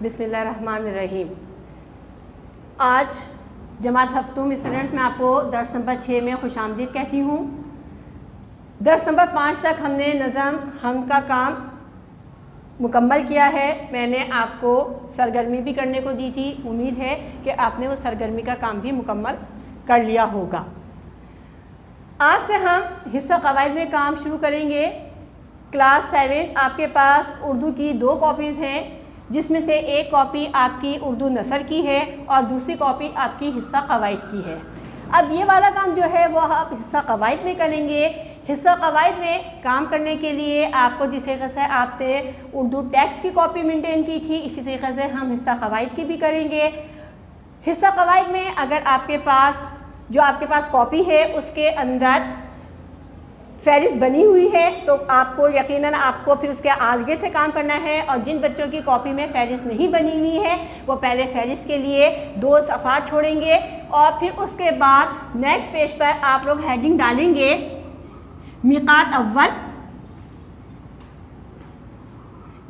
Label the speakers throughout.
Speaker 1: बिस्मिल्लाहिर्रहमानिर्रहीम। आज जमात हफ्तूम स्टूडेंट्स में आपको दर्स नंबर 6 में खुशामदीद कहती हूँ। दर्स नंबर 5 तक हमने नज़म हम का काम मुकम्मल किया है। मैंने आपको सरगर्मी भी करने को दी थी, उम्मीद है कि आपने वो सरगर्मी का काम भी मुकम्मल कर लिया होगा। आज से हम हिस्सा क़वाइद में काम शुरू करेंगे। क्लास 7 आपके पास उर्दू की 2 कॉपीज़ हैं, जिसमें से एक कॉपी आपकी उर्दू नसर की है और दूसरी कॉपी आपकी हिस्सा क़वाइद की है। अब ये वाला काम जो है वो आप हिस्सा क़वाइद में करेंगे। हिस्सा क़वाइद में काम करने के लिए आपको जिस तरीके से आपने उर्दू टेक्स्ट की कॉपी मेंटेन की थी, इसी तरीके से हम हिस्सा क़वाइद की भी करेंगे। हिस्सा क़वाइद में अगर आपके पास कॉपी है उसके अंदर फहरिस्त बनी हुई है तो आपको यकीनन आपको फिर उसके आगे से काम करना है। और जिन बच्चों की कॉपी में फहरिस्त नहीं बनी हुई है वो पहले फहरिस्त के लिए 2 सफ़ा छोड़ेंगे और फिर उसके बाद नेक्स्ट पेज पर आप लोग हेडिंग डालेंगे मिकात अव्वल।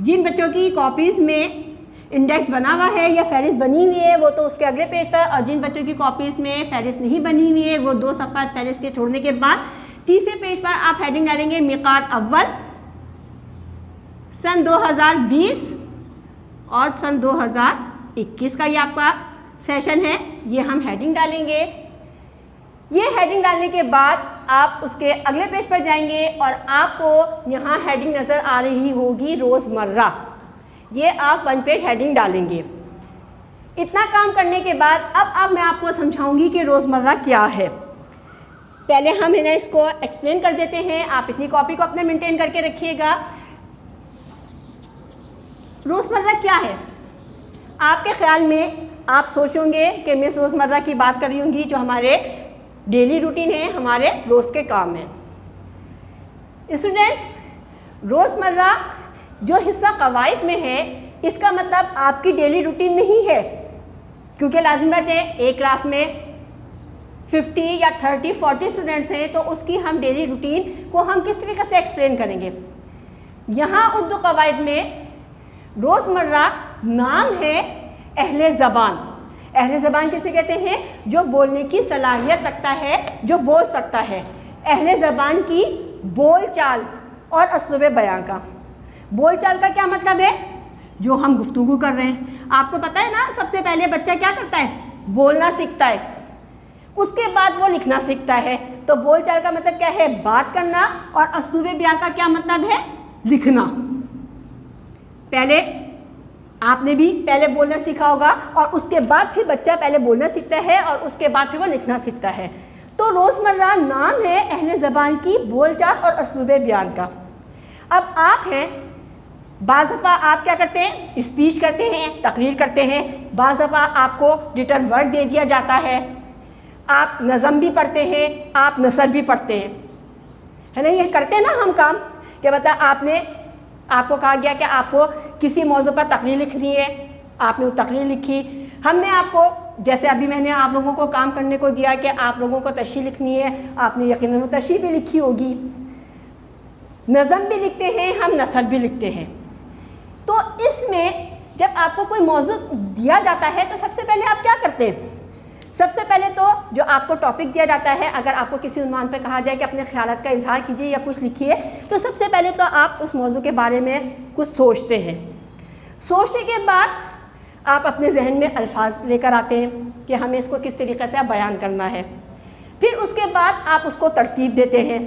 Speaker 1: जिन बच्चों की कॉपीज़ में इंडेक्स बना हुआ है या फहरिस्त बनी हुई है वो तो उसके अगले पेज पर, और जिन बच्चों की कॉपीज़ में फहरिस्त नहीं बनी हुई है वो 2 सफ़ा फहरिस्त के छोड़ने के बाद तीसरे पेज पर आप हेडिंग डालेंगे मिकात अव्वल सन 2020 और सन 2021 का ये आपका सेशन है, ये हम हेडिंग डालेंगे। ये हेडिंग डालने के बाद आप उसके अगले पेज पर जाएंगे और आपको यहाँ हेडिंग नज़र आ रही होगी रोज़मर्रा। ये आप 1 पेज हेडिंग डालेंगे। इतना काम करने के बाद अब मैं आपको समझाऊंगी कि रोज़मर्रा क्या है। पहले हम इन्हें इसको एक्सप्लेन कर देते हैं। आप इतनी कॉपी को अपने मेंटेन करके रखिएगा। रोज़मर्रा क्या है? आपके ख्याल में आप सोचोगे कि मिस रोज़मर्रा की बात कर रही होंगी, जो हमारे डेली रूटीन है, हमारे रोज़ के काम हैं। स्टूडेंट्स, रोज़मर्रा जो हिस्सा क़वाइद में है इसका मतलब आपकी डेली रूटीन नहीं है, क्योंकि लाज़िम बात है एक क्लास में 50 या 30 40 स्टूडेंट्स हैं तो उसकी हम डेली रूटीन को हम किस तरीके से एक्सप्लेन करेंगे। यहाँ उर्दू क़वाइद में रोज़मर्रा नाम है अहले ज़बान। अहले ज़बान किसे कहते हैं? जो बोलने की सलाहियत रखता है, जो बोल सकता है। अहले ज़बान की बोल चाल और असलूब बयां का। बोल चाल का क्या मतलब है? जो हम गुफ्तगू कर रहे हैं। आपको पता है ना, सबसे पहले बच्चा क्या करता है? बोलना सीखता है, उसके बाद वो लिखना सीखता है। तो बोलचाल का मतलब क्या है? बात करना। और असलूब बयां का क्या मतलब है? लिखना। पहले आपने भी पहले बोलना सीखा होगा और उसके बाद फिर बच्चा पहले बोलना सीखता है और उसके बाद फिर वो लिखना सीखता है। तो रोज़मर्रा नाम है अहले ज़बान की बोलचाल और असलूब बयान का। अब आप हैं, बाज़ दफ़ा आप क्या करते हैं? स्पीच करते हैं, तकरीर करते हैं। बाज़ दफ़ा आपको रिटन वर्ड दे दिया जाता है, आप नज़म भी पढ़ते हैं, आप नसर भी पढ़ते हैं, है ना? ये करते हैं ना हम काम। क्या बता, आपको कहा गया कि आपको किसी मौजू पर तकरीर लिखनी है, आपने वो तकरीर लिखी। हमने आपको, जैसे अभी मैंने आप लोगों को काम करने को दिया कि आप लोगों को तशरीह लिखनी है, आपने यकीनन वो तशरीह भी लिखी होगी। नज़म भी लिखते हैं हम, नसर भी लिखते हैं। तो इसमें जब आपको कोई मौजू दिया जाता है तो सबसे पहले आप क्या करते हैं? सबसे पहले तो जो आपको टॉपिक दिया जाता है, अगर आपको किसी उन्वान पे कहा जाए कि अपने ख्यालात का इजहार कीजिए या कुछ लिखिए, तो सबसे पहले तो आप उस मौजू के बारे में कुछ सोचते हैं। सोचने के बाद आप अपने जहन में अल्फाज लेकर आते हैं कि हमें इसको किस तरीके से बयान करना है। फिर उसके बाद आप उसको तरतीब देते हैं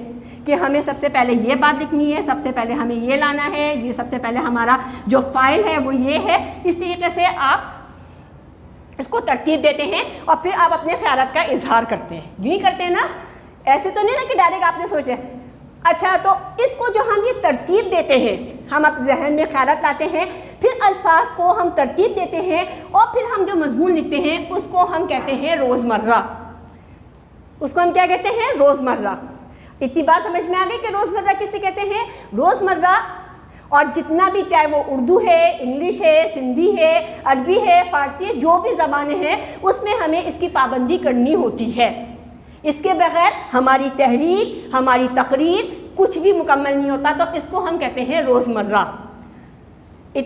Speaker 1: कि हमें सबसे पहले ये बात लिखनी है, सबसे पहले हमें ये लाना है, ये सबसे पहले हमारा जो फाइल है वो ये है। इस तरीके से आप इसको तरतीब देते हैं और फिर आप अपने ख्यालात का इजहार करते हैं। यही करते हैं ना? ऐसे तो नहीं ना कि डायरेक्ट आपने सोच लिया। अच्छा, तो इसको जो हम ये तरतीब देते हैं, हम अपने जहन में ख्यालात लाते हैं, फिर अल्फाज को हम तरतीब देते हैं और फिर हम जो मजमून लिखते हैं उसको हम कहते हैं रोज़मर्रा। उसको हम क्या कहते हैं? रोज़मर्रा। इतनी बात समझ में आ गई कि रोज़मर्रा किसे कहते हैं? रोज़मर्रा। और जितना भी, चाहे वो उर्दू है, इंग्लिश है, सिंधी है, अरबी है, फ़ारसी है, जो भी ज़बानें हैं उसमें हमें इसकी पाबंदी करनी होती है। इसके बगैर हमारी तहरीर, हमारी तकरीर कुछ भी मुकम्मल नहीं होता। तो इसको हम कहते हैं रोज़मर्रा।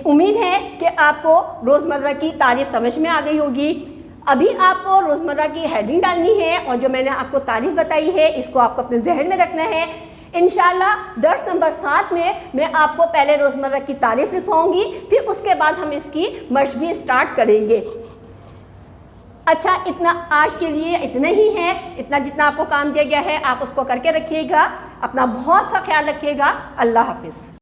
Speaker 1: उम्मीद है कि आपको रोज़मर्रा की तारीफ समझ में आ गई होगी। अभी आपको रोज़मर्रा की हेडिंग डालनी है और जो मैंने आपको तारीफ बताई है इसको आपको अपने जहन में रखना है। इंशाल्लाह दर्स नंबर 7 में मैं आपको पहले रोज़मर्रा की तारीफ लिखवाऊंगी, फिर उसके बाद हम इसकी मश्क भी स्टार्ट करेंगे। अच्छा, इतना आज के लिए इतना ही है। इतना जितना आपको काम दिया गया है आप उसको करके रखिएगा। अपना बहुत सा ख्याल रखिएगा। अल्लाह हाफिज़।